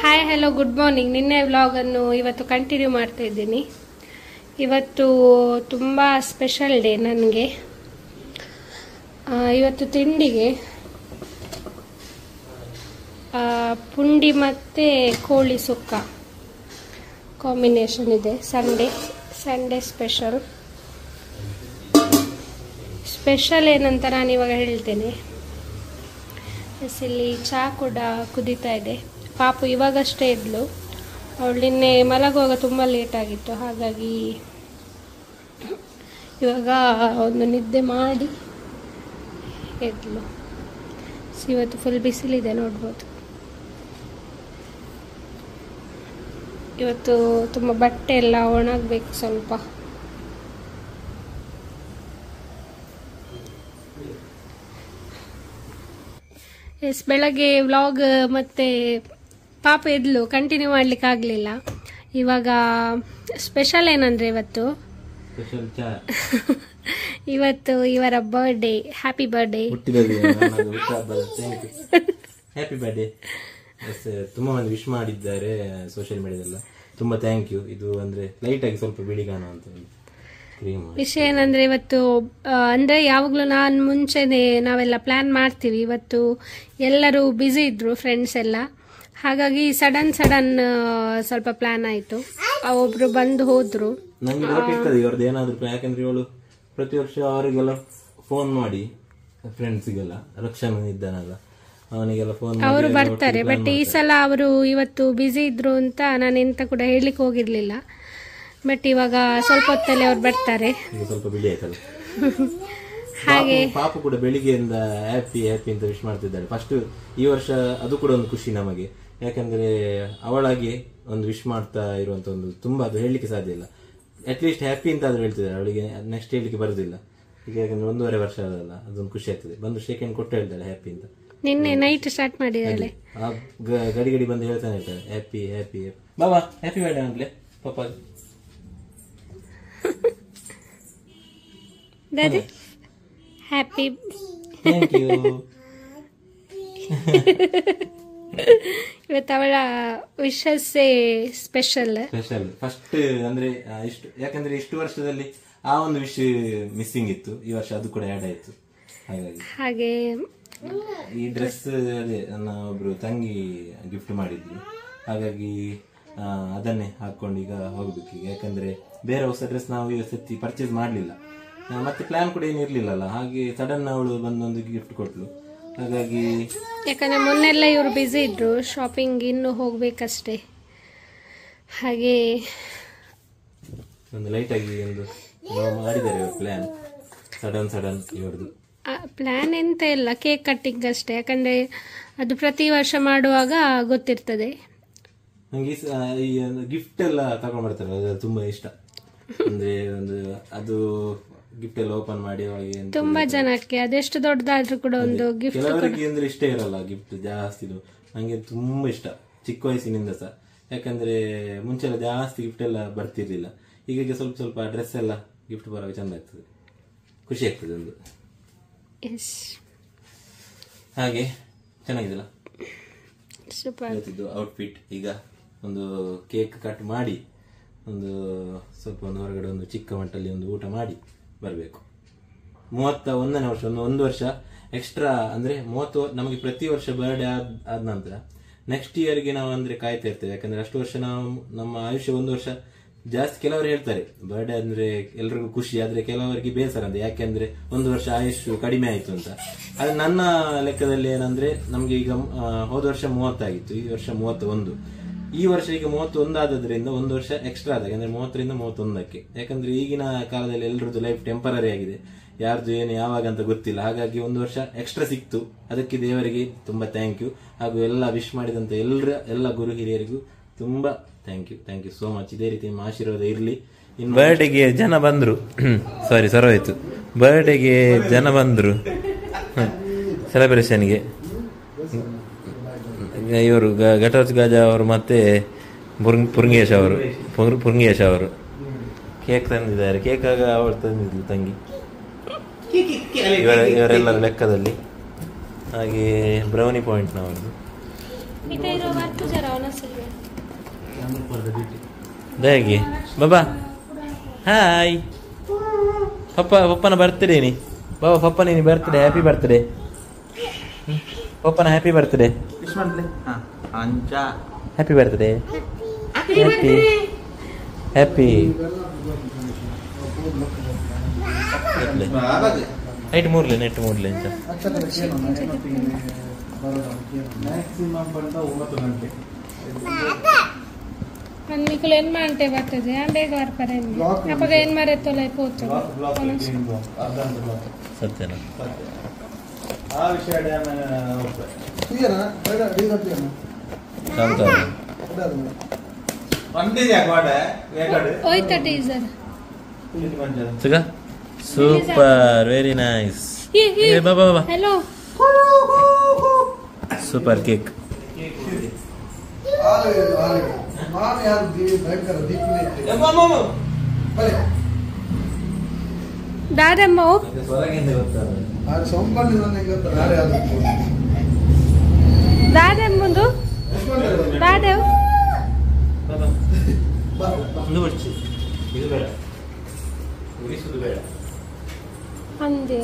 Hi hello good morning. ನಿನ್ನೆ ವ್ಲಾಗನ್ನು ಇವತ್ತು continue ಮಾಡ್ತಾ ಇದ್ದೀನಿ. ಇವತ್ತು ತುಂಬ ಸ್ಪೆಷಲ್ ಡೇ ನನಗೆ. ಇವತ್ತು ತಿಂಡಿಗೆ ಪುಂಡಿ ಮತ್ತು ಕೋಳಿ ಸುಕ್ಕ ಕಾಂಬಿನೇಷನ್ ಇದೆ. ಸಂಡೇ ಸ್ಪೆಷಲ್ ಏನಂತ ನಾನು ಇವಾಗ ಹೇಳ್ತೇನೆ. ಇಲ್ಲಿ ಚಹಾ ಕೂಡ ಕುದೀತಾ ಇದೆ. ಪಾಪು ಇವಾಗಷ್ಟೇ ಇದ್ಲು. ಅವಳು ನಿನ್ನೆ ಮಲಗುವಾಗ ತುಂಬ ಲೇಟ್ ಆಗಿತ್ತು, ಹಾಗಾಗಿ ಇವಾಗ ಒಂದು ನಿದ್ದೆ ಮಾಡಿ ಎದ್ಲು. ಇವತ್ತು ಫುಲ್ ಬಿಸಿಲಿದೆ, ನೋಡ್ಬೋದು. ಇವತ್ತು ತುಂಬ ಬಟ್ಟೆ ಎಲ್ಲ ಒಣಗಬೇಕು ಸ್ವಲ್ಪ. ಬೆಳಗ್ಗೆ ವ್ಲಾಗ್ ಮತ್ತೆ ಪಾಪ ಎದ್ಲು, ಕಂಟಿನ್ಯೂ ಮಾಡ್ಲಿಕ್ಕೆ ಆಗಲಿಲ್ಲ. ಇವಾಗ ಸ್ಪೆಷಲ್ ಏನಂದ್ರೆ ಇವತ್ತು ಇವರ birthday. Happy birthday. Happy birthday. ತುಂಬಾ ಮಂದಿ ವಿಶ್ ಮಾಡಿದ್ದಾರೆ ಸೋಷಿಯಲ್ ಮೀಡಿಯಾದಲ್ಲ. ತುಂಬಾ ಥ್ಯಾಂಕ್ ಯು. ಇದು ಅಂದ್ರೆ ಲೈಟ್ ಆಗಿ ಸ್ವಲ್ಪ ಬೆಳಿಗಾನ ಅಂತ ವಿಷಯ ಏನಂದ್ರೆ ಇವತ್ತು ಅಂದ್ರೆ ಯಾವಾಗ್ಲೂ ನಾನು ಮುಂಚೆನೆ ನಾವೆಲ್ಲ ಪ್ಲಾನ್ ಮಾಡ್ತೀವಿ. ಇವತ್ತು ಎಲ್ಲರೂ ಬ್ಯುಸಿ ಇದ್ರು, ಫ್ರೆಂಡ್ಸ್ ಎಲ್ಲ. ಹಾಗಾಗಿ ಸಡನ್ ಸ್ವಲ್ಪ ಪ್ಲಾನ್ ಆಯ್ತು. ಒಬ್ರು ಬಂದು ಹೋದ್ರು. ನಂಗೆ ಗೊತ್ತಿರ್ತದೆ ಇವ್ರದ್ದು ಏನಾದ್ರು, ಯಾಕಂದ್ರೆ ಇವಳು ಪ್ರತಿ ವರ್ಷ ಅವರಿಗೆಲ್ಲ ಫೋನ್ ಮಾಡಿ, ಫ್ರೆಂಡ್ಸ್ಗೆಲ್ಲ, ರಕ್ಷಣ್ ಇದ್ದಾನಲ್ಲ ಅವನಿಗೆಲ್ಲ ಫೋನ್ ಮಾಡಿ ಅವರು ಬರ್ತಾರೆ. ಬಟ್ ಈ ಸಲ ಅವರು ಇವತ್ತು ಬ್ಯುಸಿ ಇದ್ರು ಅಂತ ನಾನು ಎಂತ ಕೂಡ ಹೇಳಲಿಕ್ಕೆ ಹೋಗಿರ್ಲಿಲ್ಲ. ಬಟ್ ಇವಾಗ ಸ್ವಲ್ಪ ಹೊತ್ತಲ್ಲಿ ಅವ್ರು ಬರ್ತಾರೆ. ಸ್ವಲ್ಪ ಬಿಳಿ ಆಯ್ತಲ್ಲ. ಹಾಗೆ ಪಾಪು ಕೂಡ ಬೆಳಿಗ್ಗೆಯಿಂದ ಹ್ಯಾಪಿ ಅಂತ ವಿಶ್ ಮಾಡ್ತಿದ್ದಾಳೆ. ಫಸ್ಟ್ ಈ ವರ್ಷ ಅದು ಕೂಡ ಒಂದು ಖುಷಿ ನಮಗೆ. ಯಾಕಂದ್ರೆ ಅವಳಾಗಿ ಒಂದು ವಿಶ್ ಮಾಡ್ತಾ ಇರುವಂತ ಒಂದು ತುಂಬಾ, ಅದು ಹೇಳಲಿಕ್ಕೆ ಸಾಧ್ಯ ಇಲ್ಲ. ಅಟ್ಲೀಸ್ಟ್ ಹ್ಯಾಪಿ ಅಂತ ಆದ್ರೂ ಹೇಳ್ತಿದ್ದಾರೆ. ಅವಳಿಗೆ ನೆಕ್ಸ್ಟ್ ಹೇಳಲಿಕ್ಕೆ ಬರುದಿಲ್ಲ ಈಗ, ಯಾಕಂದ್ರೆ 1.5 ವರ್ಷ ಅದಲ್ಲ. ಅದೊಂದು ಖುಷಿ ಆಗ್ತದೆ. ಬಂದು ಸೆಕೆಂಡ್ ಕೊಟ್ಟು ಹೇಳ್ತಾಳೆ ಹ್ಯಾಪಿ ಅಂತ. ನಿನ್ನೆ ನೈಟ್ ಸ್ಟಾರ್ಟ್ ಮಾಡಿದಾಳೆ. ಗಡಿ ಬಂದು ಹೇಳ್ತಾನೆ ಇರ್ತಾಳೆ ಹ್ಯಾಪಿ ಬಾಬಾ ಹ್ಯಾಪಿ ಬರ್ಡೇ ಅಂದ್ಲೆ ಪಾಪ. Happy thank you. ಇವತ್ತು ಅವಳ ವಿಶಸ್ ಸ್ಪೆಷಲ್ ಫಸ್ಟ್ ಅಂದ್ರೆ ಇಷ್ಟು, ಯಾಕಂದ್ರೆ ಇಷ್ಟು ವರ್ಷದಲ್ಲಿ ಆ ಒಂದು ವಿಶ್ ಮಿಸ್ಸಿಂಗ್ ಇತ್ತು. ಈ ವರ್ಷ ಅದು ಕೂಡ ಆಡ್ ಆಯ್ತು. ಹಾಗೆ ಈ ಡ್ರೆಸ್ ಅದೇ ನನ್ನ ಒಬ್ರು ತಂಗಿ ಗಿಫ್ಟ್ ಮಾಡಿದ್ರು. ಹಾಗಾಗಿ ಅದನ್ನೇ ಹಾಕೊಂಡು ಈಗ ಹೋಗ್ಬೇಕು ಈಗ. ಯಾಕಂದ್ರೆ ಬೇರೆ ಹೊಸ ಡ್ರೆಸ್ ನಾವು ಈ ಸತಿ ಪರ್ಚೇಸ್ ಮಾಡ್ಲಿಲ್ಲ, ಮತ್ತೆ ಪ್ಲಾನ್ ಕೂಡ ಏನಿರ್ಲಿಲ್ಲಲ್ಲ. ಹಾಗೆ ಸಡನ್ ಅವಳು ಬಂದೊಂದು ಗಿಫ್ಟ್ ಕೊಟ್ಲು. ಹಾಗಾಗಿ ಯಾಕಂದ್ರೆ ಮೊನ್ನೆಲ್ಲ ಇವರು ಬ್ಯುಸಿ ಇದ್ರು, ಶಾಪಿಂಗ್ ಇನ್ನು ಹೋಗ್ಬೇಕಷ್ಟೇ. ಹಾಗೆ ಒಂದು ಲೈಟ್ ಆಗಿ ಒಂದು ಮಾಡಿದ್ದಾರೆ ಪ್ಲಾನ್. ಸಡನ್ ಇವ್ರದ್ದು ಪ್ಲಾನ್ ಎಂತ ಇಲ್ಲ, ಕೇಕ್ ಕಟ್ಟಿಂಗ್ ಅಷ್ಟೇ. ಯಾಕಂದ್ರೆ ಅದು ಪ್ರತಿ ವರ್ಷ ಮಾಡುವಾಗ ಗೊತ್ತಿರ್ತದೆ. ನಂಗೆ ಈ ಗಿಫ್ಟ್ ಎಲ್ಲ ತಗೊಂಡ್ ಬರ್ತಾರೆ, ಅದು ತುಂಬಾ ಇಷ್ಟ. ಅಂದ್ರೆ ಒಂದು ಅದು ಗಿಫ್ಟ್ ಎಲ್ಲ ಓಪನ್ ಮಾಡಿ ತುಂಬಾ ಜನಕ್ಕೆ ಅದೆಷ್ಟು ದೊಡ್ಡದಾದ್ರೂ ಕೂಡ ಒಂದು ಗಿಫ್ಟ್. ಕೆಲವರಿಗೆ ಅಂದ್ರೆ ಇಷ್ಟ ಇರಲ್ಲ ಗಿಫ್ಟ್ ಜಾಸ್ತಿ. ನಂಗೆ ತುಂಬಾ ಇಷ್ಟ ಚಿಕ್ಕ ವಯಸ್ಸಿನಿಂದ ಸಹ. ಯಾಕಂದ್ರೆ ಮುಂಚೆ ಎಲ್ಲ ಜಾಸ್ತಿ ಗಿಫ್ಟ್ ಎಲ್ಲ ಬರ್ತಿರ್ಲಿಲ್ಲ. ಈಗ ಸ್ವಲ್ಪ ಡ್ರೆಸ್ ಎಲ್ಲ ಗಿಫ್ಟ್ ಬರುವಾಗ ಚಂದ ಆಗ್ತದೆ, ಖುಷಿ ಆಗ್ತದೆ ಒಂದು. ಹಾಗೆ ಚೆನ್ನಾಗಿದೆಲ್ಲ ಸೂಪರ್ ಔಟ್ಫಿಟ್. ಈಗ ಒಂದು ಕೇಕ್ ಕಟ್ ಮಾಡಿ ಒಂದು ಸ್ವಲ್ಪ ಹೊರಗಡೆ ಒಂದು ಚಿಕ್ಕ ಮಟ್ಟಲ್ಲಿ ಒಂದು ಊಟ ಮಾಡಿ ಬರಬೇಕು. 31ನೇ ವರ್ಷ, ಒಂದು ವರ್ಷ ಎಕ್ಸ್ಟ್ರಾ. ಅಂದ್ರೆ 30 ನಮಗೆ ಪ್ರತಿ ವರ್ಷ ಬರ್ಡೇ ಆದ ನಂತರ ನೆಕ್ಸ್ಟ್ ಇಯರ್ಗೆ ನಾವು ಅಂದ್ರೆ ಕಾಯ್ತಾ ಇರ್ತೇವೆ. ಯಾಕಂದ್ರೆ ಅಷ್ಟು ವರ್ಷ ನಾವು ನಮ್ಮ ಆಯುಷ್ಯ 1 ವರ್ಷ ಜಾಸ್ತಿ. ಕೆಲವರು ಹೇಳ್ತಾರೆ ಬರ್ಡೇ ಅಂದ್ರೆ ಎಲ್ರಿಗೂ ಖುಷಿ, ಆದ್ರೆ ಕೆಲವರಿಗೆ ಬೇಸರ ಅಂತ. ಯಾಕೆಂದ್ರೆ 1 ವರ್ಷ ಆಯುಷ್ ಕಡಿಮೆ ಆಯ್ತು ಅಂತ. ಆದ್ರೆ ನನ್ನ ಲೆಕ್ಕದಲ್ಲಿ ಏನಂದ್ರೆ ನಮ್ಗೆ ಈಗ ಹೋದ ವರ್ಷ 30 ಆಗಿತ್ತು, ಈ ವರ್ಷ 31. ಈ ವರ್ಷ ಈಗ 31 ಆದ್ರಿಂದ 1 ವರ್ಷ ಎಕ್ಸ್ಟ್ರಾ ಆದಾಗ, ಅಂದ್ರೆ 30ರಿಂದ 31ಕ್ಕೆ. ಯಾಕಂದ್ರೆ ಈಗಿನ ಕಾಲದಲ್ಲಿ ಎಲ್ರದ್ದು ಲೈಫ್ ಟೆಂಪರರಿ ಆಗಿದೆ, ಯಾರ್ದು ಏನು ಯಾವಾಗ ಅಂತ ಗೊತ್ತಿಲ್ಲ. ಹಾಗಾಗಿ 1 ವರ್ಷ ಎಕ್ಸ್ಟ್ರಾ ಸಿಕ್ತು. ಅದಕ್ಕೆ ದೇವರಿಗೆ ತುಂಬಾ ಥ್ಯಾಂಕ್ ಯು. ಹಾಗೂ ಎಲ್ಲ ವಿಶ್ ಮಾಡಿದಂತ ಎಲ್ಲ ಗುರು ಹಿರಿಯರಿಗೂ ತುಂಬಾ ಥ್ಯಾಂಕ್ ಯು ಸೋ ಮಚ್. ಇದೇ ರೀತಿ ನಿಮ್ಮ ಆಶೀರ್ವಾದ ಇರಲಿ. ಬರ್ಡೇಗೆ ಜನ ಬಂದ್ರು, ಸಾರಿ ಸರೋಯ್ತು. ಬರ್ಡೇಗೆ ಜನ ಬಂದ್ರು ಸೆಲೆಬ್ರೇಷನ್ಗೆ. ಇವರು ಘಟೋತ್ಕಚ ಗಜ ಅವರು ಮತ್ತೆ ಪುರ್ಂಗೇಶ್ ಅವರು ಕೇಕ್ ತಂದಿದ್ದಾರೆ. ಕೇಕ್ ಆಗ ಅವಳು ತಂದಿದ್ಲು ತಂಗಿ, ಇವರೆಲ್ಲರ ಲೆಕ್ಕದಲ್ಲಿ. ಹಾಗೆ ಬ್ರೌನಿ ಪಾಯಿಂಟ್ನವರದು ಹೇಗೆ ಬಾಬಾ ಹಾಯ್ ಪಪ್ಪನ ಬರ್ತ್ಡೇ ನೀ ಬಾಬಾ ಪಪ್ಪನ ಬರ್ತ್ಡೇ ಹ್ಯಾಪಿ ಬರ್ತ್ಡೇ ಪಪ್ಪನ happy birthday happy birthday happy happy night ಮೂರ್ಲೆ ಅಂತ మీకు ఏం అంటే పడుతుంది ಬೇಗ ಬರ್ತಾರೆ ಅವಾಗ ಏನ್ ಮಾರೆತ್ತಲ್ಲ ಇಪ್ಪತ್ತು ಸತ್ಯನಾ ಆ ವಿಷಯ ಹೋಯ್ತಾ ಟೀಸರ್ ಸೂಪರ್ ವೆರಿ ನೈಸ್ ಬಾಬಾ ಹಲೋ ಸೂಪರ್ ಕೇಕ್ ದಾದಮ್ಮ ದಾದಮ್ಮಂದು ದಾದೇವ್ ಇದು ಬೇಡ ಉರಿಸುದು ಬೇಡ ಅಂದೆ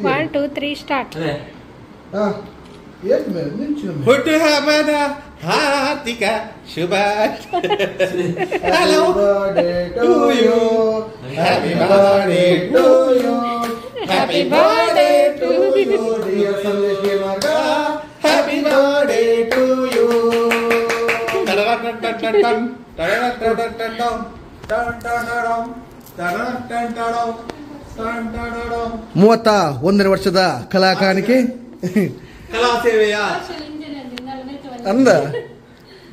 One, two, three, start. ಹುಟ್ಟು ಹಬ್ಬದ ಹಾರ್ದಿಕ ಶುಭ hello to you happy birthday to you happy birthday to you dear Sandesh ಮಗ ಹ್ಯಾಪಿ ಬರ್ತ್ಡೇ ಟು ಯು 31ನೇ ವರ್ಷದ ಕಲಾಕಾಣಿಕೆ ಕಲಾ ಸೇವೆಯ ಅಂದ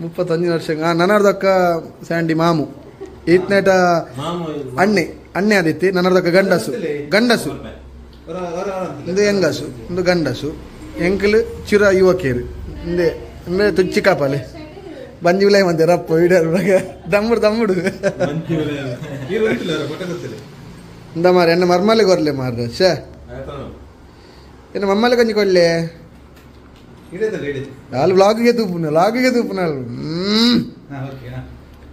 31 ವರ್ಷ ನನ್ನರ್ದಕ್ಕ ಸ್ಯಾಂಡಿ ಮಾಮು ಈತ್ನೇಟ ಅಣ್ಣೆ ಆದಿತ್ತಿ ನನ್ನರ್ದಕ್ಕ ಗಂಡಸು ಒಂದು ಹೆಂಗಸು ಒಂದು ಗಂಡಸು ಎಂಕಲು ಚಿರ ಯುವಕಿಯರು ಇಂದೆ ಅಂದ್ರೆ ತುಚ್ಚಿ ಕಾಪಾಲೆ ಬಂಜಿವಿಲೈ ಮಂತೆ ರಪ್ಪ ವಿಡಿಯೋ ತಮ್ಮಡು ಇಂದ ಮಾರ ಎನ್ನ ಮರ್ಮಲೆ ಕೊರ್ಲೆ ಮಾರ್ರೆ ಶೇ ಎನ್ನ ಮಮ್ಮಲೆ ಕೊಂಚ ಕೊಡ್ಲೆ వాళ్ళు వ్లాగ్గే తూపునారు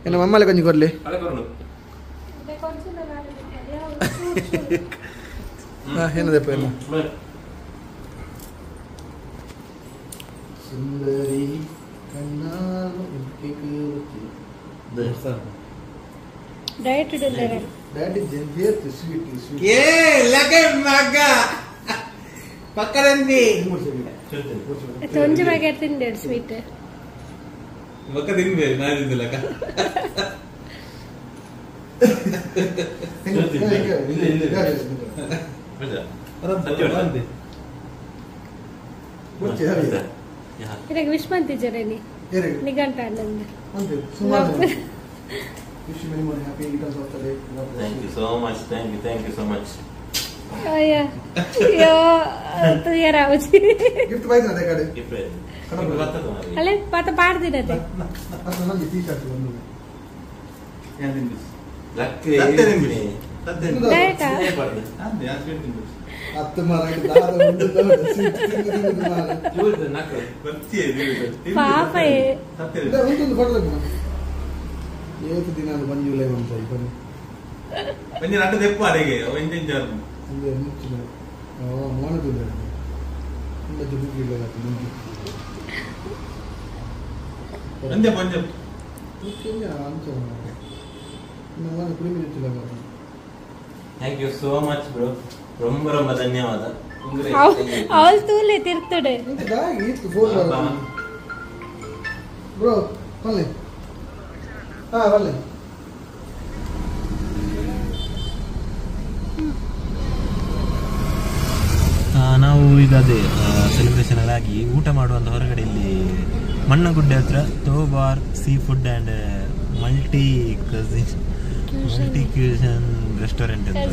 ఎన్న మమ్మల్ని కొంచెం కొర్లే ఏన చెప్పాను సుందరి డైట్ ಪಕ್ಕದಂದಿ ತೊಂಜಿ ಬಗ್ಗೆ ತಿಂದೆ ಸ್ವೀಟ್ ಮಕ್ಕ ತಿನ್ಬೇ ನಾನಿದ್ದಿಲ್ಲ ಇದಕ್ಕೆ ವಿಶ್ ಮಾಡ್ತಿದ್ದಾರೆ ನಿಗಂಟ ಅನ್ನಂದ Wish you many more happy returns of the day. Thank you so much. Thank you so much. ಅಯ್ಯ तो यार आवची गिफ्ट पाहिजे ना त्याकडे गिफ्ट अले पाता पाडदिन ते असं ना टी शर्ट बनवू ಡಯಟಾ ಅತ್ತ ಮಾರಾಟ ದಾದ ಒಂದು ಪಾಪ ಒಂದು ಕೊಡಬೇಕು ಏತು ದಿನ ಬಂಜುಲೈ ಅಂತ ಇಬ್ಬರು ಬಂಜಿ ರಟ್ಟ ದೆಪ್ಪ ಅಡೆಗೆ ಎಂಜೆಂಜರ್ ಅಂದ್ರೆ ಮುಚ್ಚಿನ ಮೋನದಿಲ್ಲ ತುಂಬಾ ಜುಗುಗಿಲ್ಲ ಮುಂದೆ ಅಂದೆ ಬಂಜ ಮುಖ್ಯ ಅಂಚ ನಾನು ಕುಡಿಮಿಚ್ಚಿಲ್ಲ ಮಾತ್ರ thank you so much bro ரொம்ப ಧನ್ಯವಾದ ಅವಳು ತೂಲೆ ತಿರ್ತಡೆ ಇತ್ತು ಫೋನ್ ಬ್ರೋ ಬನ್ನಿ ಬನ್ನಿ ನಾವು ಈಗ ಅದೇ ಸೆಲೆಬ್ರೇಷನ್ ಆಗಿ ಊಟ ಮಾಡುವಂತ ಹೊರಗಡೆ ಇಲ್ಲಿ ಮಣ್ಣಗುಡ್ಡೆ ಹತ್ರ ತೋಬಾರ್ seafood and multi cuisine restaurant ಅಂತ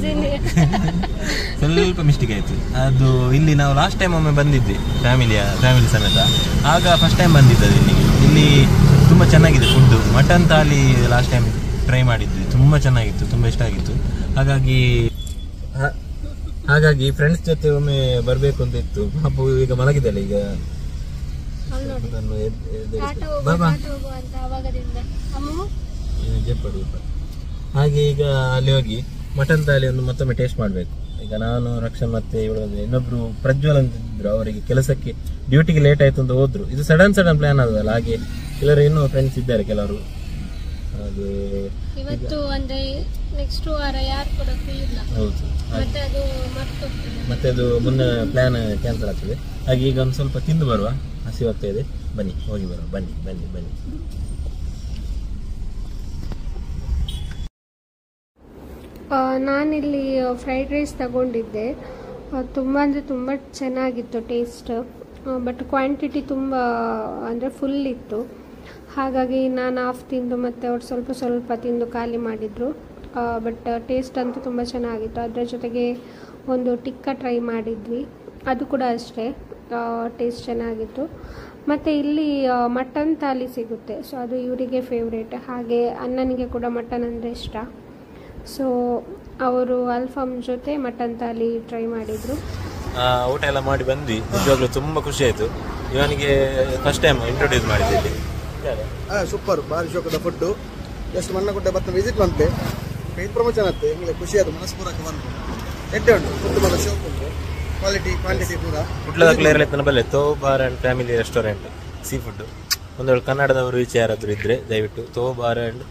ಸ್ವಲ್ಪ ಮಿಸ್ಟೇಕ್ ಆಯ್ತು. ಅದು ಇಲ್ಲಿ ನಾವು ಲಾಸ್ಟ್ ಟೈಮ್ ಒಮ್ಮೆ ಬಂದಿದ್ವಿ ಫ್ಯಾಮಿಲಿ ಸಮೇತ. ಆಗ ಫಸ್ಟ್ ಟೈಮ್ ಬಂದಿದ್ದದು ಇಲ್ಲಿಗೆ. ಇಲ್ಲಿ ತುಂಬ ಚೆನ್ನಾಗಿದೆ food. Mutton thali last time try ಮಾಡಿದ್ವಿ, ತುಂಬ ಚೆನ್ನಾಗಿತ್ತು, ತುಂಬ ಇಷ್ಟ ಆಗಿತ್ತು. ಹಾಗಾಗಿ ಫ್ರೆಂಡ್ಸ್ ಜೊತೆ ಒಮ್ಮೆ ಬರಬೇಕು ಅಂತ ಇತ್ತು. ಪಾಪು ಈಗ ಮಲಗಿದ್ದಲ್ಲ, ಈಗ ಹಾಗೆ ಈಗ ಅಲ್ಲಿ ಹೋಗಿ ಮಟನ್ ಥಾಲಿ ಒಂದು ಮತ್ತೊಮ್ಮೆ ಟೇಸ್ಟ್ ಮಾಡಬೇಕು. ಈಗ ನಾನು, ರಕ್ಷಣ್ ಮತ್ತೆ ಇವಳು ಇನ್ನೊಬ್ರು ಪ್ರಜ್ವಲ್ ಅಂತಿದ್ರು, ಅವರಿಗೆ ಕೆಲಸಕ್ಕೆ ಡ್ಯೂಟಿಗೆ ಲೇಟ್ ಆಯ್ತು ಅಂತ ಹೋದ್ರು. ಇದು ಸಡನ್ ಪ್ಲಾನ್ ಆದಲ್ಲ, ಹಾಗೆ ಕೆಲವರು ಇನ್ನೂ ಫ್ರೆಂಡ್ಸ್ ಇದ್ದಾರೆ ಕೆಲವರು. ಅದು ಇವತ್ತು ಅಂದ್ರೆ ನೆಕ್ಸ್ಟ್ ವಾರ ಯಾರು ಕೂಡ ಫ್ರೀ ಇಲ್ಲ. ಹೌದು, ಮತ್ತೆ ಅದು ಮುನ್ನ ಪ್ಲಾನ್ ಕ್ಯಾನ್ಸಲ್ ಆಗ್ತದೆ. ಹಾಗೆ ಈಗ ಒಂದು ಸ್ವಲ್ಪ ತಿಂದು ಬರುವ, ಹಸಿವಾಗ್ತಾ ಇದೆ. ಬನ್ನಿ ಹೋಗಿ ಬರುವ, ಬನ್ನಿ. ನಾನಿಲ್ಲಿ ಫ್ರೈಡ್ ರೈಸ್ ತಗೊಂಡಿದ್ದೆ. ತುಂಬ ಅಂದರೆ ತುಂಬ ಚೆನ್ನಾಗಿತ್ತು ಟೇಸ್ಟ್. ಬಟ್ ಕ್ವಾಂಟಿಟಿ ತುಂಬ ಅಂದರೆ ಫುಲ್ ಇತ್ತು. ಹಾಗಾಗಿ ನಾನು ಹಾಫ್ ತಿಂದು ಮತ್ತು ಅವ್ರು ಸ್ವಲ್ಪ ತಿಂದು ಖಾಲಿ ಮಾಡಿದರು. ಬಟ್ ಟೇಸ್ಟ್ ಅಂತೂ ತುಂಬ ಚೆನ್ನಾಗಿತ್ತು. ಅದರ ಜೊತೆಗೆ ಒಂದು ಟಿಕ್ಕ ಟ್ರೈ ಮಾಡಿದ್ವಿ, ಅದು ಕೂಡ ಅಷ್ಟೇ ಟೇಸ್ಟ್ ಚೆನ್ನಾಗಿತ್ತು. ಮತ್ತು ಇಲ್ಲಿ ಮಟನ್ ಥಾಲಿ ಸಿಗುತ್ತೆ, ಸೊ ಅದು ಇವರಿಗೆ ಫೇವ್ರೇಟ್. ಹಾಗೆ ಅಣ್ಣನಿಗೆ ಕೂಡ ಮಟನ್ ಅಂದರೆ ಇಷ್ಟ. ಸೊ ಅವರು ಅಲ್ಫಾಮ್ ಜೊತೆ ಮಟನ್ ಥಾಲಿ ಟ್ರೈ ಮಾಡಿದರು. ಊಟ ಎಲ್ಲ ಮಾಡಿ ಬಂದ್ವಿ. ನಿಜವಾಗ್ಲೂ ತುಂಬ ಖುಷಿ ಆಯಿತು. ಇವನಿಗೆ ಫಸ್ಟ್ ಟೈಮ್ ಇಂಟ್ರೊಡ್ಯೂಸ್ ಮಾಡಿದ್ದೆ. ಸೂಪರ್, ಭಾರಿ ಶೋಕದ ಫುಡ್ಡು. ಜಸ್ಟ್ ಮಣ್ಣಗುಡ್ಡೆ ಬತ್ತ ವಿಸಿಟ್ ಬಂತೆ, ಇದು ಪ್ರಮೋಷನ್ ಆಗುತ್ತೆ. ನಿಮಗೆ ಖುಷಿ ಆಯ್ತು, ಮನಸ್ಪೂರ್ವಕ ಬಂತು. ಎಡ್ಡೆ ಉಂಟು ಫುಡ್, ಮಗ ಶೋಕ್ ಉಂಟು, ಕ್ವಾಂಟಿಟಿ ಪೂರ. ಹುಟ್ಲದ ಕ್ಲಿಯರ್ ಆಯ್ತು ಬಲ್ಲೆ ತೋ bar and family restaurant sea food. ಒಂದು ವೇಳೆ ಕನ್ನಡದವರು ಈಚೆ ಯಾರಾದರೂ ಇದ್ದರೆ ದಯವಿಟ್ಟು ತೋ bar and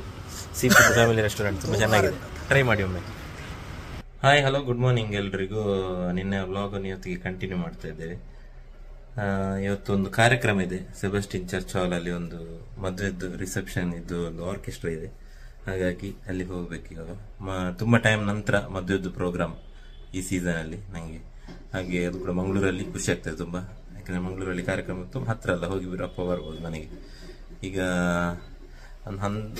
sea food family restaurant ತುಂಬ ಚೆನ್ನಾಗಿದೆ, ಟ್ರೈ ಮಾಡಿ ಒಮ್ಮೆ. ಹಾಯ್, ಹಲೋ, ಗುಡ್ ಮಾರ್ನಿಂಗ್ ಎಲ್ರಿಗೂ. ನಿನ್ನೆ ವ್ಲಾಗನ್ನು ಇವತ್ತಿಗೆ ಕಂಟಿನ್ಯೂ ಮಾಡ್ತಾ ಇದ್ದೇವೆ. ಇವತ್ತು ಒಂದು ಕಾರ್ಯಕ್ರಮ ಇದೆ ಸೆಬಸ್ಟಿನ್ ಚರ್ಚ್ ಹಾಲ್ ಅಲ್ಲಿ. ಒಂದು ಮದುವೆದ್ದು ರಿಸೆಪ್ಷನ್ ಇದ್ದು ಒಂದು ಆರ್ಕೆಸ್ಟ್ರಾ ಇದೆ. ಹಾಗಾಗಿ ಅಲ್ಲಿಗೆ ಹೋಗ್ಬೇಕು ಇವಾಗ. ತುಂಬ ಟೈಮ್ ನಂತರ ಮದುವೆದ್ದು ಪ್ರೋಗ್ರಾಮ್ ಈ ಸೀಸನ್ ಅಲ್ಲಿ ನನಗೆ. ಹಾಗೆ ಅದು ಕೂಡ ಮಂಗಳೂರಲ್ಲಿ ಖುಷಿ ಆಗ್ತದೆ ತುಂಬ. ಯಾಕಂದರೆ ಮಂಗಳೂರಲ್ಲಿ ಕಾರ್ಯಕ್ರಮ ತುಂಬ ಹತ್ತಿರ ಅಲ್ಲ, ಹೋಗಿ ಅಪ್ಪ ಬರ್ಬೋದು ನನಗೆ. ಈಗ ಒಂದು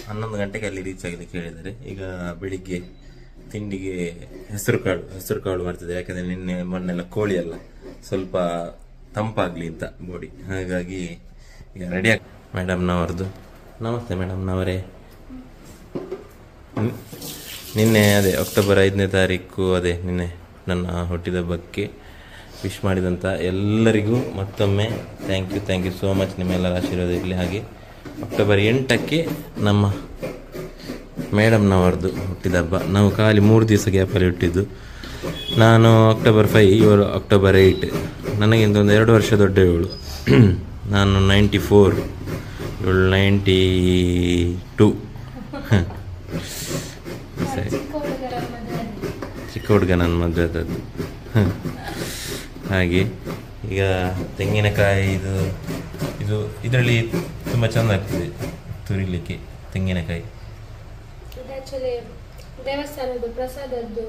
11 ಗಂಟೆಗೆ ಅಲ್ಲಿ ರೀಚ್ ಆಗಲಿಕ್ಕೆ ಹೇಳಿದ್ದಾರೆ. ಈಗ ಬೆಳಿಗ್ಗೆ ತಿಂಡಿಗೆ ಹೆಸರು ಕಾಳು ಮಾಡ್ತಿದ್ದಾರೆ. ಯಾಕಂದರೆ ಮೊನ್ನೆಲ್ಲ ಕೋಳಿ ಅಲ್ಲ, ಸ್ವಲ್ಪ ತಂಪಾಗ್ಲಿ ಅಂತ ಬಾಡಿ. ಹಾಗಾಗಿ ಈಗ ರೆಡಿ ಆಗಿ ಮೇಡಮ್ನವ್ರದ್ದು. ನಮಸ್ತೆ ಮೇಡಮ್ನವರೇ. ನಿನ್ನೆ ಅದೇ ಅಕ್ಟೋಬರ್ 5ನೇ ತಾರೀಕು ಅದೇ ನಿನ್ನೆ ನನ್ನ ಹುಟ್ಟಿದಬ್ಬಕ್ಕೆ ವಿಶ್ ಮಾಡಿದಂಥ ಎಲ್ಲರಿಗೂ ಮತ್ತೊಮ್ಮೆ ಥ್ಯಾಂಕ್ ಯು ಸೋ ಮಚ್. ನಿಮ್ಮೆಲ್ಲರ ಆಶೀರ್ವಾದ ಇರಲಿ. ಹಾಗೆ ಅಕ್ಟೋಬರ್ 8ಕ್ಕೆ ನಮ್ಮ ಮೇಡಮ್ನವರದ್ದು ಹುಟ್ಟಿದಬ್ಬ. ನಾವು ಖಾಲಿ 3 ದಿವಸ ಗ್ಯಾಪಲ್ಲಿ ಹುಟ್ಟಿದ್ದು. ನಾನು ಅಕ್ಟೋಬರ್ 5, ಇವರು ಅಕ್ಟೋಬರ್ 8. ನನಗಿಂತ ಒಂದು 2 ವರ್ಷ ದೊಡ್ಡ ಇವಳು. ನಾನು 94, ಇವಳು 92. ಸರಿ, ಚಿಕ್ಕ ಹುಡುಗ ನನ್ನ ಮದುವೆ ಆದದ್ದು. ಹಾಗೆ ಈಗ ತೆಂಗಿನಕಾಯಿ ಇದರಲ್ಲಿ ತುಂಬ ಚೆಂದ ಆಗ್ತದೆ ತುರಿಲಿಕ್ಕೆ ತೆಂಗಿನಕಾಯಿ. ದೇವಸ್ಥಾನದ ಪ್ರಸಾದದ್ದು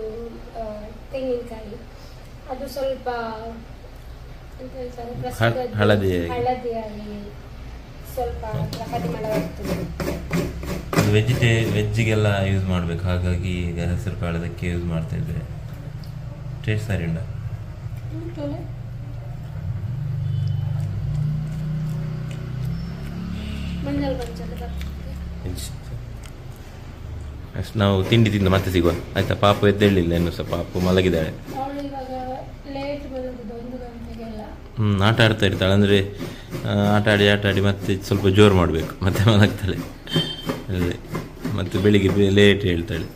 ತೆಂಗಿನಕಾಯಿ, ಅದು ಸ್ವಲ್ಪ ಹಳದಿಯಾಗಿ ಸ್ವಲ್ಪ ಪರಿಮಳವಾಗ್ತದೆ. ವೆಜ್ಜಿಗೆಲ್ಲ ಯೂಸ್ ಮಾಡಬೇಕು. ಹಾಗಾಗಿ ಈಗ ಹೆಸರು ಕಾಳದಕ್ಕೆ ಯೂಸ್ ಮಾಡ್ತಾ ಇದ್ದಾರೆ. ಟೇಸ್ಟ್ ಸರಿ ಉಂಟ? ನಾವು ತಿಂಡಿ ತಿಂದು ಮತ್ತೆ ಸಿಗುವ ಆಯ್ತಾ? ಪಾಪು ಎದ್ದೇಳಿಲ್ಲ ಇನ್ನು ಸಹ, ಪಾಪು ಮಲಗಿದ್ದಾಳೆ. ಆಟ ಆಡ್ತಾ ಇರ್ತಾಳೆ. ಅಂದರೆ ಆಟ ಆಡಿ ಮತ್ತೆ ಸ್ವಲ್ಪ ಜೋರು ಮಾಡಬೇಕು, ಮತ್ತೆ ಮಲಗ್ತಾಳೆ. ಅಲ್ಲೇ ಮತ್ತೆ ಬೆಳಿಗ್ಗೆ ಲೇಟ್ ಹೇಳ್ತಾಳೆ.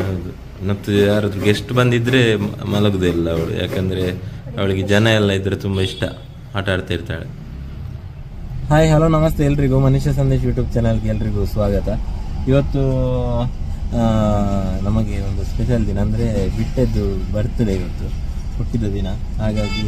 ಹೌದು, ಮತ್ತು ಯಾರಾದ್ರೂ ಗೆಸ್ಟ್ ಬಂದಿದ್ರೆ ಮಲಗುದೇ ಇಲ್ಲ ಅವಳು. ಯಾಕಂದರೆ ಅವಳಿಗೆ ಜನ ಎಲ್ಲ ಇದ್ರೆ ತುಂಬ ಇಷ್ಟ, ಆಟ ಆಡ್ತಾ ಇರ್ತಾಳೆ. ಹಾಯ್, ಹಲೋ, ನಮಸ್ತೆ ಎಲ್ರಿಗೂ. ಮನುಷ್ಯ ಸಂದೇಶ್ ಯೂಟ್ಯೂಬ್ ಚಾನಲ್ಗೆ ಎಲ್ರಿಗೂ ಸ್ವಾಗತ. ಇವತ್ತು ನಮಗೆ ಒಂದು ಸ್ಪೆಷಲ್ ದಿನ, ಅಂದರೆ ಬಿಟ್ಟದ್ದು ಬರ್ತ್ಡೇ, ಇವತ್ತು ಹುಟ್ಟಿದ ದಿನ. ಹಾಗಾಗಿ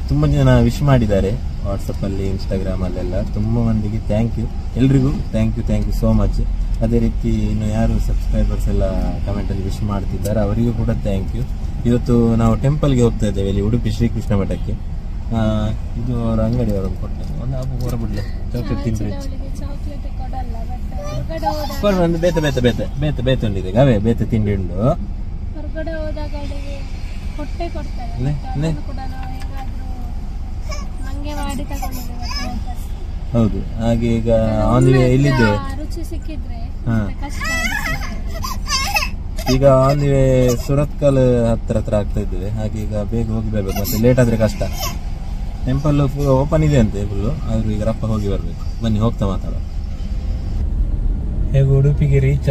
ತುಂಬ ಜನ ವಿಶ್ ಮಾಡಿದ್ದಾರೆ ವಾಟ್ಸಪ್ಪಲ್ಲಿ, ಇನ್ಸ್ಟಾಗ್ರಾಮಲ್ಲೆಲ್ಲ. ತುಂಬ ಮಂದಿಗೆ ಥ್ಯಾಂಕ್ ಯು, ಎಲ್ರಿಗೂ ಥ್ಯಾಂಕ್ ಯು ಸೋ ಮಚ್. ಅದೇ ರೀತಿ ಇನ್ನು ಯಾರು ಸಬ್ಸ್ಕ್ರೈಬರ್ಸ್ ಎಲ್ಲ ಕಮೆಂಟಲ್ಲಿ ವಿಶ್ ಮಾಡ್ತಿದ್ದಾರೆ ಅವರಿಗೂ ಕೂಡ ಥ್ಯಾಂಕ್ ಯು. ಇವತ್ತು ನಾವು ಟೆಂಪಲ್ಗೆ ಹೋಗ್ತಾ ಇದ್ದೇವೆ, ಇಲ್ಲಿ ಉಡುಪಿ ಶ್ರೀಕೃಷ್ಣ ಮಠಕ್ಕೆ. ಇದು ಅವರ ಅಂಗಡಿ ಅವರದ್ದು ಕೊಟ್ಟೆ ಒಂದು ಹಬ್ಬ ಹೊರಬಿಡ್ಲೆ ಚಾಕ್ಲೇಟ್ ತಿಂದ್ರೆ ಚಾಕ್ಲೇಟ್ ಕೊಡಲ್ಲ ಬಟ್ ಹೊರಗಡೆ ಕೊಡು ಒಂದು ಬೇತೆ ಉಂಡಿದೆ ಅವೇ ಬೇತೆ ತಿಂಡಿ ಉಂಡು ಹೊರಗಡೆ ಹೋದಾಗ ಅವಳಿಗೆ ಹೊಟ್ಟೆ ಕೊಡ್ತಾರೆ ಕೂಡ ನಾವು ಹೇಗಾದ್ರೂ ನಂಗೆ ಮಾಡಿ ತಗೊಂಡಿದ್ದೇವೆ. ಹೌದು ಹಾಗೆ ಈಗ ಆನ್ ದಿ ವೇ ಇಲ್ಲಿದ್ದೆ ರುಚಿ ಸಿಕ್ಕಿದ್ರೆ ಕಷ್ಟ. ಈಗ ಆನ್ ದಿ ವೇ ಸುರತ್ಕಲ್ ಹತ್ರ ಆಗ್ತಾ ಇದ್ದೇವೆ. ಹಾಗೆ ಈಗ ಬೇಗ ಹೋಗಿ ಬರ್ಬೇಕು, ಮತ್ತೆ ಲೇಟ್ ಆದ್ರೆ ಕಷ್ಟ. ಟೆಂಪಲ್ ಓಪನ್ ಇದೆ ಅಂತೆ ಫುಲ್ಲು, ಆದ್ರೂ ಈಗ ರಪ್ಪ ಹೋಗಿ ಬರ್ಬೇಕು. ಬನ್ನಿ ಹೋಗ್ತಾ ಮಾತಾಡೋ. ಹೇಗೂ ಉಡುಪಿಗೆ ರೀಚ್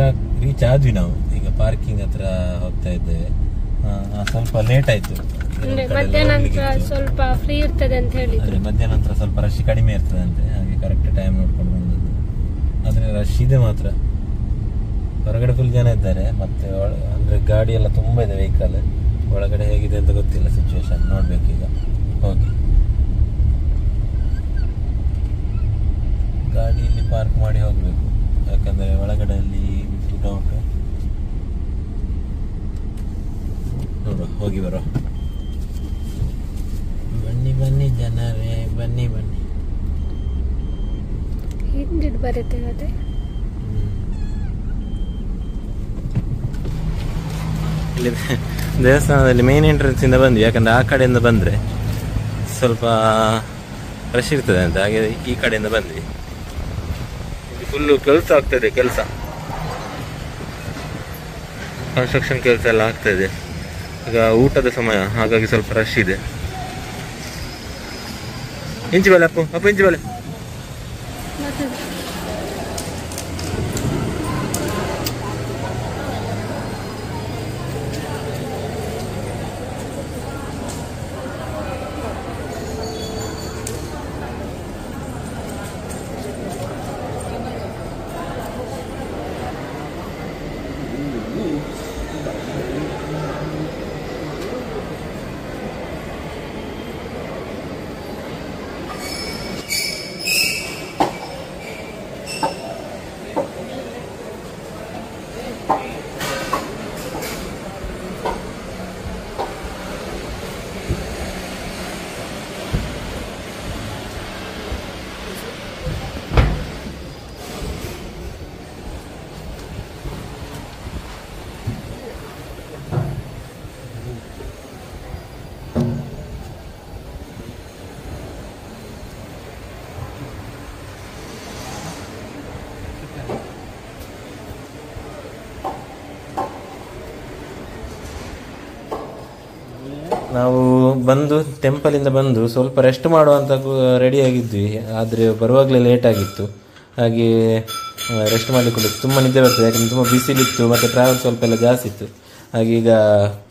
ಆದ್ವಿ ನಾವು. ಈಗ ಪಾರ್ಕಿಂಗ್ ಹತ್ರ ಹೋಗ್ತಾ ಇದ್ದೇವೆ. ಸ್ವಲ್ಪ ಲೇಟ್ ಆಯ್ತು, ಮಧ್ಯಾಹ್ನ ಸ್ವಲ್ಪ ಫ್ರೀ ಇರ್ತದೆ ಅಂತ ಹೇಳಿ. ಅದೇ ಮಧ್ಯಾಹ್ನ ನಂತರ ಸ್ವಲ್ಪ ರಶ್ ಕಡಿಮೆ ಇರ್ತದೆ ಅಂತೆ, ಹಾಗೆ ಕರೆಕ್ಟ್ ಟೈಮ್ ನೋಡ್ಕೊಂಡು ಬಂದದ್ದು. ಆದ್ರೆ ರಶ್ ಇದೆ ಮಾತ್ರ, ಹೊರಗಡೆ ಫುಲ್ ಜನ ಇದ್ದಾರೆ. ಮತ್ತೆ ಅಂದ್ರೆ ಗಾಡಿ ಎಲ್ಲ ತುಂಬಾ ಇದೆ, ವೆಹಿಕಲ್. ಒಳಗಡೆ ಹೇಗಿದೆ ಅಂತ ಗೊತ್ತಿಲ್ಲ ಸಿಚುವೇಶನ್, ನೋಡ್ಬೇಕು ಈಗ ಹೋಗಿ. ಗಾಡಿಯಲ್ಲಿ ಪಾರ್ಕ್ ಮಾಡಿ ಹೋಗ್ಬೇಕು, ಯಾಕಂದ್ರೆ ಒಳಗಡೆ ಅಲ್ಲಿ ಡೌಟ್. ನೋಡುವ, ಹೋಗಿ ಬರೋ. ಬನ್ನಿ ಜನರೇ, ಬನ್ನಿ. ಹಿಂದಿಡ್ ಬರುತ್ತೆ ಅದೇ. ಇಲ್ಲಿ ದೇವಸ್ಥಾನದಲ್ಲಿ ಮೇನ್ ಎಂಟ್ರೆನ್ಸ್ ಇಂದ ಬಂದ್ವಿ, ಯಾಕಂದ್ರೆ ಆ ಕಡೆಯಿಂದ ಬಂದ್ರೆ ಸ್ವಲ್ಪ ರಶ್ ಇರ್ತದೆ ಅಂತ. ಹಾಗೆ ಈ ಕಡೆಯಿಂದ ಬಂದ್ವಿ. ಫುಲ್ಲು ಕೆಲಸ ಆಗ್ತದೆ, ಕನ್ಸ್ಟ್ರಕ್ಷನ್ ಕೆಲಸ ಎಲ್ಲ ಆಗ್ತಾ ಇದೆ. ಈಗ ಊಟದ ಸಮಯ, ಹಾಗಾಗಿ ಸ್ವಲ್ಪ ರಶ್ ಇದೆ. ಇಂಚಿ ಬಲೆ ಅಪ್ಪು ಇಂಚಿ ಬಲೆ. ನಾವು ಬಂದು ಟೆಂಪಲಿಂದ ಬಂದು ಸ್ವಲ್ಪ ರೆಸ್ಟ್ ಮಾಡುವಂತ ರೆಡಿ ಆಗಿದ್ವಿ, ಆದರೆ ಬರುವಾಗಲೇ ಲೇಟ್ ಆಗಿತ್ತು. ಹಾಗೆ ರೆಸ್ಟ್ ಮಾಡಲಿಕ್ಕೆ ತುಂಬ ನಿದ್ದೆ ಬರ್ತದೆ, ಯಾಕಂದರೆ ತುಂಬ ಬಿಸಿಲಿತ್ತು ಮತ್ತು ಟ್ರಾವೆಲ್ ಸ್ವಲ್ಪ ಎಲ್ಲ ಜಾಸ್ತಿ ಇತ್ತು. ಹಾಗೆ ಈಗ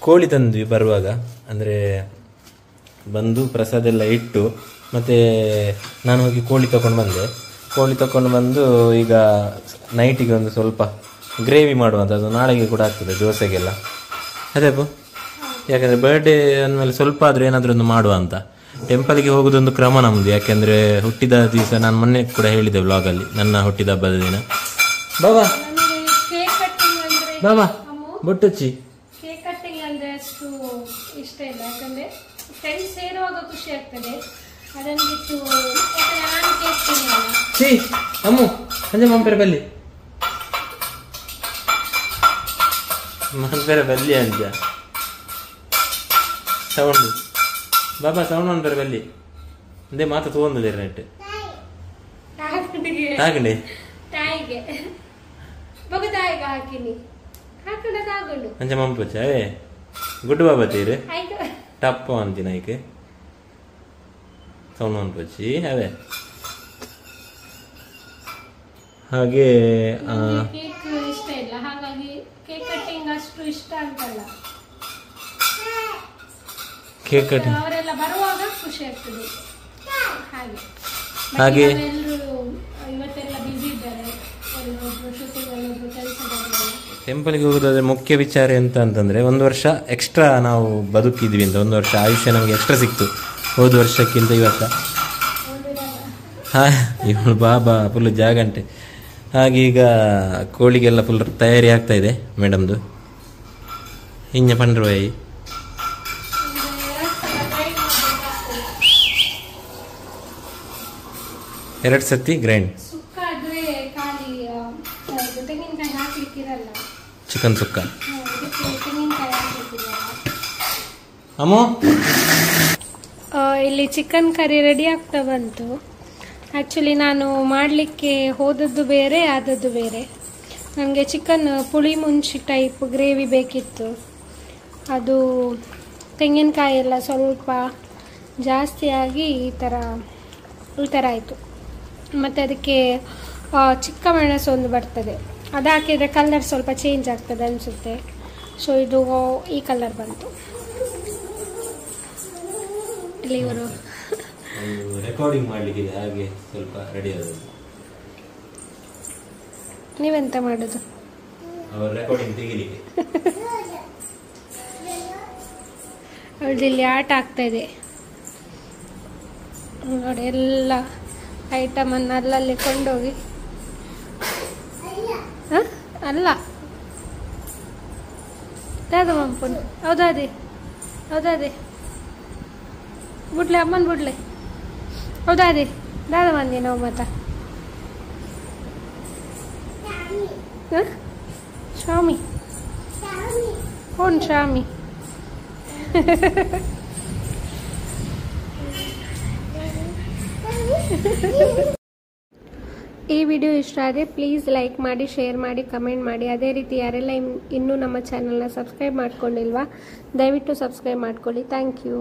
ಕೋಳಿ ತಂದ್ವಿ ಬರುವಾಗ. ಅಂದರೆ ಬಂದು ಪ್ರಸಾದ ಎಲ್ಲ ಇಟ್ಟು ಮತ್ತು ನಾನು ಹೋಗಿ ಕೋಳಿ ತಗೊಂಡು ಬಂದು ಈಗ ನೈಟಿಗೆ ಒಂದು ಸ್ವಲ್ಪ ಗ್ರೇವಿ ಮಾಡುವಂಥದ್ದು, ನಾಳೆಗೆ ಕೂಡ ಆಗ್ತದೆ ದೋಸೆಗೆಲ್ಲ. ಅದೇ ಯಾಕಂದರೆ ಬರ್ಡೇ ಅಂದಮೇಲೆ ಸ್ವಲ್ಪ ಆದರೂ ಏನಾದರೂ ಒಂದು ಮಾಡುವ ಅಂತ. ಟೆಂಪಲ್ಗೆ ಹೋಗೋದೊಂದು ಕ್ರಮ ನಮ್ಮದು, ಯಾಕೆಂದರೆ ಹುಟ್ಟಿದ ದಿವಸ ನಾನು ಮೊನ್ನೆ ಕೂಡ ಹೇಳಿದ್ದೆ ವ್ಲಾಗಲ್ಲಿ, ನನ್ನ ಹುಟ್ಟಿದ ಹಬ್ಬದ ದಿನ. ಬಾಬಾ ಬೊಟ್ಟುಚ್ಚಿ ಕೇಕ್ ಕಟ್ಟಿಂಗ್ ಅಂದ್ರೆ ಅಷ್ಟು ಇಷ್ಟ ಇಲ್ಲ, ಯಾಕಂದ್ರೆ ಫ್ರೆಂಡ್ಸ್ ಸೇರುವಾಗ ಖುಷಿ ಆಗ್ತದೆ. ಅದನ್ನು ಬಿಟ್ಟು ನಾನು ಕೇಕ್ ತಿನ್ನಲ್ಲ. ಅಮ್ಮು ಸಂಜೆ ಮಂಪೆರ ಬಲ್ಲಿ ಬಲ್ಲಿ ಅಂಜ ಸೌಂಡ್ ಬಾಬಾ ಸೌಂಡ್ ಮಂಪೆರ ಬಲ್ಲಿ ಅಂದೇ ಮಾತ ತಗೊಂಡಿದ್ದೀರ ನೆಟ್ಟು ತಾಗಂಡೆ ತಾಯಿಗೆ ಬಗ ತಾಯಿಗೆ ಹಾಕಿನಿ ಹಾಕೊಂಡ ತಾಗೊಂಡು ಅಂಚೆ ಮಂಪಚ್ಚ ಅವೇ ಗುಡ್ಡು ಬಾಬಾ ತೀರು ಟಪ್ಪ ಅಂತಿನ ಐಕೆ ಸೌಂಡ್ ಮಂಪಚ್ಚಿ ಅವೇ. ಹಾಗೆ ಕೇಕ್ ಇಷ್ಟ ಇಲ್ಲ, ಹಾಗಾಗಿ ಕೇಕ್ ಕಟ್ಟಿಂಗ್ ಅಷ್ಟು ಇಷ್ಟ ಅಂತಲ್ಲ. ಕೇಕ್ ಕಟ್ಟಿಂಗ್ ಅವರೆಲ್ಲ ಬರುವಾಗ ಖುಷಿ ಆಗ್ತದೆ. ಹಾಗೆ ಎಲ್ಲರೂ ಇವತ್ತೆಲ್ಲ ಬಿಸಿ ಇದ್ದಾರೆ, ಎಲ್ಲೊಬ್ರು ಶೂಟಿಂಗ್ ಅಲ್ಲೊಬ್ರು ಕೆಲಸದಲ್ಲ. ಟೆಂಪಲ್ಗೆ ಹೋಗೋದಾದ್ರೆ ಮುಖ್ಯ ವಿಚಾರ ಎಂತ ಅಂತಂದ್ರೆ, 1 ವರ್ಷ ಎಕ್ಸ್ಟ್ರಾ ನಾವು ಬದುಕಿದ್ವಿ ಅಂತ, 1 ವರ್ಷ ಆಯುಷ್ಯ ನಮಗೆ ಎಕ್ಸ್ಟ್ರಾ ಸಿಕ್ತು ಹೋದ ವರ್ಷಕ್ಕಿಂತ ಈ ವರ್ಷ. ಇವಳು ಬಾಬಾ ಫುಲ್ ಜಾಗಂಟೆ. ಹಾಗೆ ಈಗ ಕೋಳಿಗೆಲ್ಲ ಫುಲ್ ತಯಾರಿ ಆಗ್ತಾ ಇದೆ ಮೇಡಮ್ದು. ಹಿಂಗೆ ಪಂಡ್ರವಾಯಿ 2 ಸತಿ ಗ್ರೈಂಡ್. ಸುಕ್ಕ ಆದ್ರೆ ಖಾಲಿ ತೆಂಗಿನಕಾಯಿ ಹಾಕ್ಲಿಕ್ಕಿರಲ್ಲ. ಚಿಕನ್ ಸುಕ್ಕ. ತೆಂಗಿನಕಾಯಿ ಹಾಕ್ಲಿಕ್ಕಿರಲ್ಲ. ಅಮ್ಮು ಇಲ್ಲಿ ಚಿಕನ್ ಕರಿ ರೆಡಿ ಆಗ್ತಾ ಬಂತು. ಆ್ಯಕ್ಚುಲಿ ನಾನು ಮಾಡಲಿಕ್ಕೆ ಹೋದದ್ದು ಬೇರೆ ಆದದ್ದು ಬೇರೆ. ನನಗೆ ಚಿಕನ್ ಪುಳಿ ಮುಂಚಿ ಟೈಪ್ ಗ್ರೇವಿ ಬೇಕಿತ್ತು. ಅದು ತೆಂಗಿನಕಾಯಿ ಎಲ್ಲ ಸ್ವಲ್ಪ ಜಾಸ್ತಿಯಾಗಿ ಈ ಥರ ಆಯಿತು. ಮತ್ತು ಅದಕ್ಕೆ ಚಿಕ್ಕ ಮೆಣಸು ಒಂದು ಬರ್ತದೆ, ಅದು ಹಾಕಿದರೆ ಕಲರ್ ಸ್ವಲ್ಪ ಚೇಂಜ್ ಆಗ್ತದೆ ಅನಿಸುತ್ತೆ. ಸೊ ಇದು ಈ ಕಲರ್ ಬಂತು. ಇಲ್ಲಿ ಇವರು ರೆಕಾರ್ಡಿಂಗ್ ಮಾಡಲಿಕ್ಕೆ ಹಾಗೆ ಸ್ವಲ್ಪ ರೆಡಿ ಆಗೋದು. ನೀವೆಂತ ಮಾಡೋದು? ರೆಕಾರ್ಡಿಂಗ್ ತೆಗಿಲಿಕ್ಕೆ. ಅವಳದು ಇಲ್ಲಿ ಆಟ ಆಗ್ತಾ ಇದೆ ನೋಡಿ. ಎಲ್ಲ ಐಟಮನ್ನು ಅಲ್ಲಲ್ಲಿ ಕೊಂಡೋಗಿ ಅಲ್ಲ ಯಾವುದು ಮಂಪುನ್ ಹೌದಾದೆ ಬಿಡ್ಲೆ ಅಮ್ಮನ ಬಿಡ್ಲೆ ಹೌದಾದೆ ದಾದ ಬಂದಿ ನಾವು ಮತ್ತ ಸ್ವಾಮಿ ಸ್ವಾಮಿ ಈ ವಿಡಿಯೋ ಇಷ್ಟ ಆದರೆ ಪ್ಲೀಸ್ ಲೈಕ್ ಮಾಡಿ, ಶೇರ್ ಮಾಡಿ, ಕಮೆಂಟ್ ಮಾಡಿ. ಅದೇ ರೀತಿ ಯಾರೆಲ್ಲ ಇನ್ನೂ ನಮ್ಮ ಚಾನಲ್ನ ಸಬ್ಸ್ಕ್ರೈಬ್ ಮಾಡ್ಕೊಂಡಿಲ್ವಾ ದಯವಿಟ್ಟು ಸಬ್ಸ್ಕ್ರೈಬ್ ಮಾಡ್ಕೊಳ್ಳಿ. Thank you.